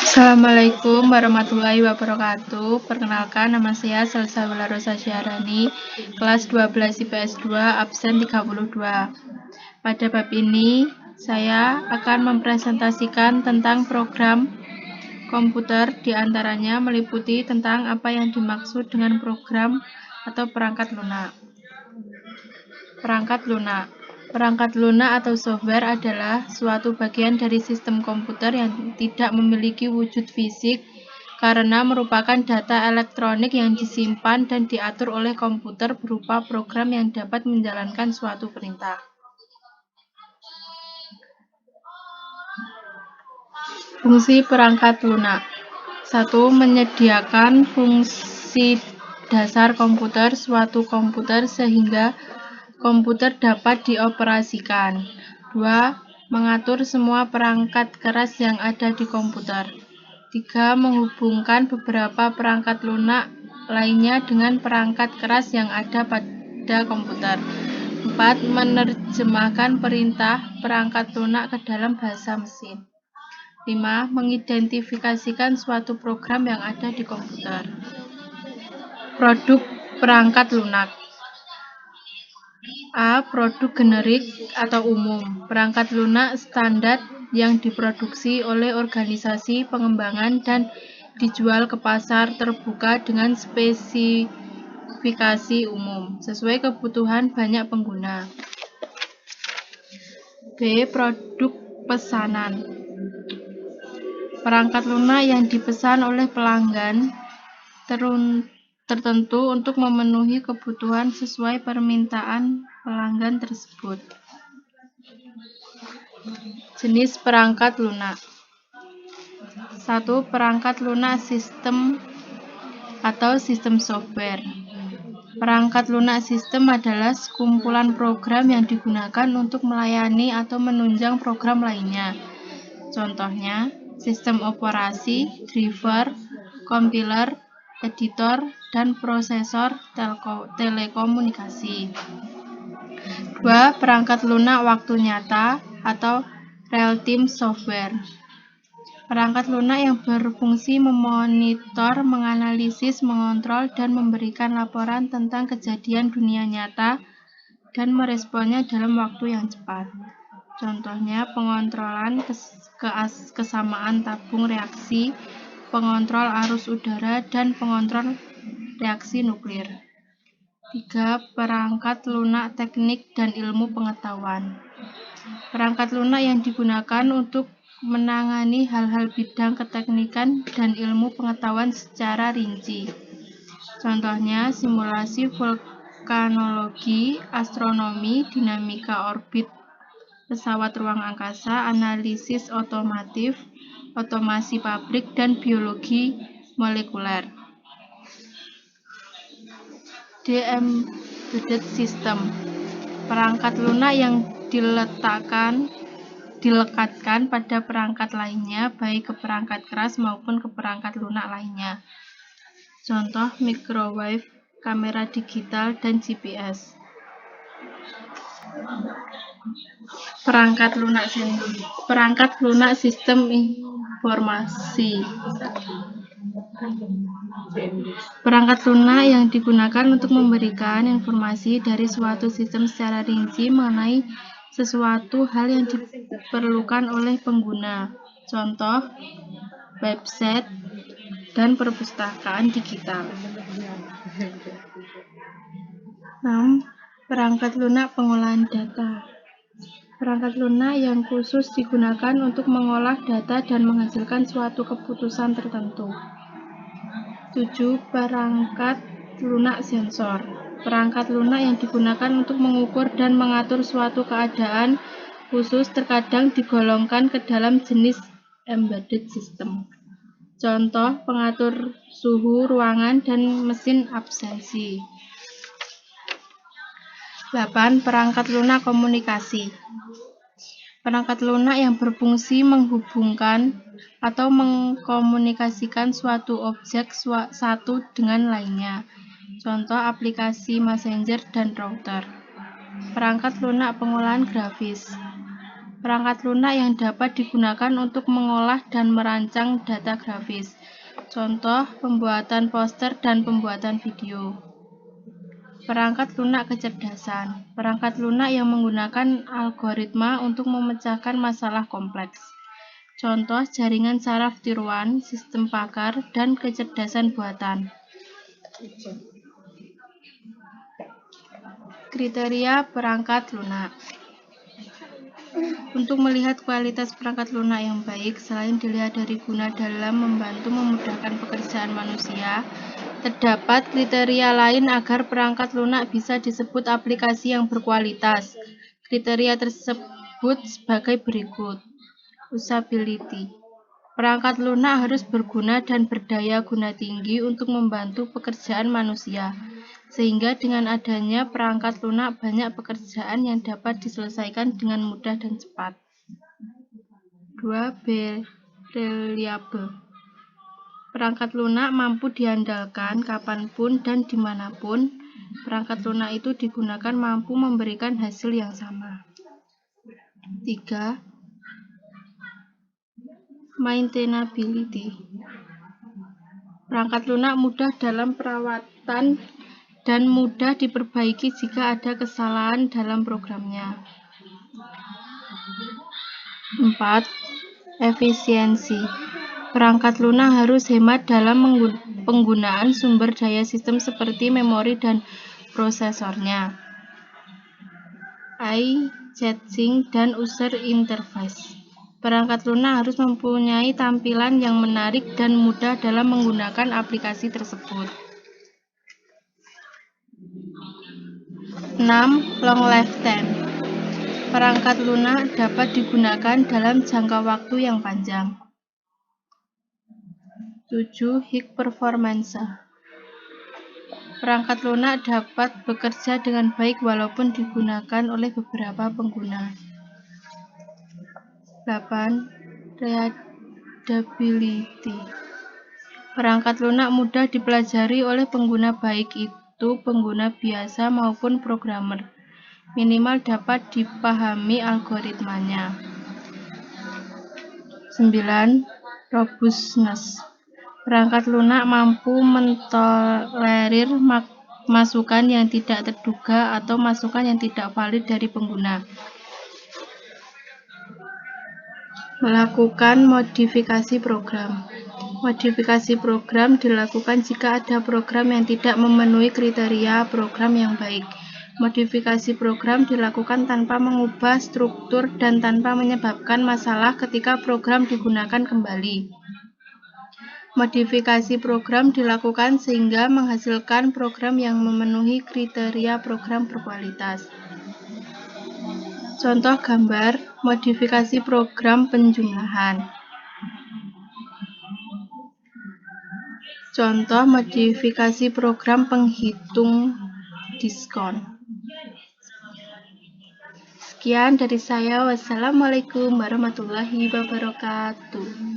Assalamualaikum warahmatullahi wabarakatuh. Perkenalkan, nama saya Salsabila Rosa Syahrani, kelas 12 IPS 2, absen 32. Pada bab ini, saya akan mempresentasikan tentang program komputer, diantaranya meliputi tentang apa yang dimaksud dengan program atau perangkat lunak. Perangkat lunak atau software adalah suatu bagian dari sistem komputer yang tidak memiliki wujud fisik karena merupakan data elektronik yang disimpan dan diatur oleh komputer berupa program yang dapat menjalankan suatu perintah. Fungsi perangkat lunak. 1. Menyediakan fungsi dasar komputer suatu komputer sehingga komputer dapat dioperasikan. 2. Mengatur semua perangkat keras yang ada di komputer. 3. Menghubungkan beberapa perangkat lunak lainnya dengan perangkat keras yang ada pada komputer. 4. Menerjemahkan perintah perangkat lunak ke dalam bahasa mesin. 5. Mengidentifikasikan suatu program yang ada di komputer. Produk perangkat lunak. A. Produk generik atau umum. Perangkat lunak standar yang diproduksi oleh organisasi pengembangan dan dijual ke pasar terbuka dengan spesifikasi umum, sesuai kebutuhan banyak pengguna. B. Produk pesanan. Perangkat lunak yang dipesan oleh pelanggan tertentu untuk memenuhi kebutuhan sesuai permintaan pelanggan tersebut. Jenis perangkat lunak. 1. Perangkat lunak sistem atau sistem software. Perangkat lunak sistem adalah sekumpulan program yang digunakan untuk melayani atau menunjang program lainnya. Contohnya, sistem operasi, driver, compiler, editor, dan prosesor telekomunikasi. 2. Perangkat lunak waktu nyata atau real-time software. Perangkat lunak yang berfungsi memonitor, menganalisis, mengontrol, dan memberikan laporan tentang kejadian dunia nyata dan meresponnya dalam waktu yang cepat. Contohnya, pengontrolan kesamaan tabung reaksi, pengontrol arus udara, dan pengontrol reaksi nuklir. 3. Perangkat lunak teknik dan ilmu pengetahuan. Perangkat lunak yang digunakan untuk menangani hal-hal bidang keteknikan dan ilmu pengetahuan secara rinci. Contohnya, simulasi vulkanologi, astronomi, dinamika orbit pesawat ruang angkasa, analisis otomotif, otomasi pabrik, dan biologi molekuler. D. Embedded System. Perangkat lunak yang dilekatkan pada perangkat lainnya, baik ke perangkat keras maupun ke perangkat lunak lainnya. Contoh, microwave, kamera digital, dan GPS. Perangkat lunak sistem informasi. Perangkat lunak yang digunakan untuk memberikan informasi dari suatu sistem secara rinci mengenai sesuatu hal yang diperlukan oleh pengguna. Contoh, website dan perpustakaan digital. 6. Perangkat lunak pengolahan data. Perangkat lunak yang khusus digunakan untuk mengolah data dan menghasilkan suatu keputusan tertentu. 7. Perangkat lunak sensor. Perangkat lunak yang digunakan untuk mengukur dan mengatur suatu keadaan khusus terkadang digolongkan ke dalam jenis embedded system. Contoh, pengatur suhu ruangan dan mesin absensi. 8. Perangkat lunak komunikasi. Perangkat lunak yang berfungsi menghubungkan atau mengkomunikasikan suatu objek satu dengan lainnya. Contoh, aplikasi Messenger dan router. Perangkat lunak pengolahan grafis. Perangkat lunak yang dapat digunakan untuk mengolah dan merancang data grafis. Contoh, pembuatan poster dan pembuatan video. Perangkat lunak kecerdasan. Perangkat lunak yang menggunakan algoritma untuk memecahkan masalah kompleks. Contoh, jaringan saraf tiruan, sistem pakar, dan kecerdasan buatan. Kriteria perangkat lunak. Untuk melihat kualitas perangkat lunak yang baik, selain dilihat dari guna dalam membantu memudahkan pekerjaan manusia, terdapat kriteria lain agar perangkat lunak bisa disebut aplikasi yang berkualitas. Kriteria tersebut sebagai berikut. Usability. Perangkat lunak harus berguna dan berdaya guna tinggi untuk membantu pekerjaan manusia, sehingga dengan adanya perangkat lunak banyak pekerjaan yang dapat diselesaikan dengan mudah dan cepat. 2. Reliable. Perangkat lunak mampu diandalkan kapanpun dan dimanapun. Perangkat lunak itu digunakan mampu memberikan hasil yang sama. 3. Maintainability. Perangkat lunak mudah dalam perawatan dan mudah diperbaiki jika ada kesalahan dalam programnya. 4. Efisiensi. Perangkat lunak harus hemat dalam penggunaan sumber daya sistem seperti memori dan prosesornya. Eye-catching dan user interface. Perangkat lunak harus mempunyai tampilan yang menarik dan mudah dalam menggunakan aplikasi tersebut. 6. Long lifetime. Perangkat lunak dapat digunakan dalam jangka waktu yang panjang. 7. High performance. Perangkat lunak dapat bekerja dengan baik walaupun digunakan oleh beberapa pengguna. 8. Readability. Perangkat lunak mudah dipelajari oleh pengguna baik itu pengguna biasa maupun programmer. Minimal dapat dipahami algoritmanya. 9. Robustness. Perangkat lunak mampu mentolerir masukan yang tidak terduga atau masukan yang tidak valid dari pengguna. Melakukan modifikasi program. Modifikasi program dilakukan jika ada program yang tidak memenuhi kriteria program yang baik. Modifikasi program dilakukan tanpa mengubah struktur dan tanpa menyebabkan masalah ketika program digunakan kembali. Modifikasi program dilakukan sehingga menghasilkan program yang memenuhi kriteria program berkualitas. Contoh gambar, modifikasi program penjumlahan. Contoh modifikasi program penghitung diskon. Sekian dari saya. Wassalamualaikum warahmatullahi wabarakatuh.